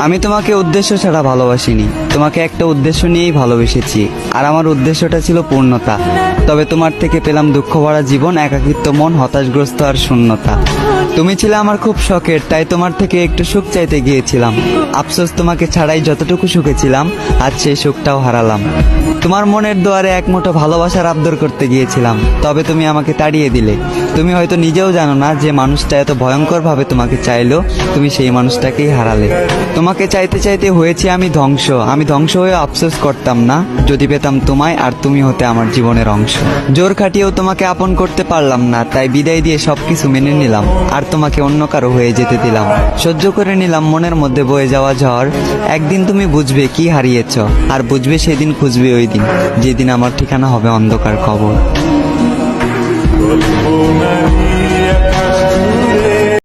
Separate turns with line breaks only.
আমি তোমাকে উদ্দেশ্য ছাড়া ভালোবাসিনি, তোমাকে একটা উদ্দেশ্য নিয়েই ভালোবেসেছি, আর আমার উদ্দেশ্যটা ছিল পূর্ণতা। তবে তোমার থেকে পেলাম দুঃখ ভরা জীবন, একাকিত্ব মন, হতাশগ্রস্ত আর শূন্যতা। তুমি ছিলে আমার খুব শখের, তাই তোমার থেকে একটু সুখ চাইতে গিয়েছিলাম। আফসোস তোমাকে ছাড়াই যতটুকু সুখে ছিলাম, আজ সেই সুখটাও হারালাম। তোমার মনের দুয়ারে এক মুঠো ভালোবাসার আবদার করতে গিয়েছিলাম, তবে তুমি আমাকে তাড়িয়ে দিলে। তুমি হয়তো নিজেও জানো না যে মানুষটা এত ভয়ঙ্কর ভাবে তোমাকে চাইলো, তুমি সেই মানুষটাকেই হারালে। তোমাকে চাইতে চাইতে হয়েছে আমি ধ্বংস। আমি ধ্বংস হয়ে আফসোস করতাম না যদি পেতাম তোমায়, আর তুমি হতে আমার জীবনের অংশ। জোর খাটিয়েও তোমাকে আপন করতে পারলাম না, তাই বিদায় দিয়ে সবকিছু মেনে নিলাম, আর তোমাকে অন্য কারো হয়ে যেতে দিলাম। সহ্য করে নিলাম মনের মধ্যে বয়ে যাওয়া ঝড়। একদিন তুমি বুঝবে কি হারিয়েছ, আর বুঝবে সেদিন, খুঁজবে ওই দিন, যেদিন আমার ঠিকানা হবে অন্ধকার কবর।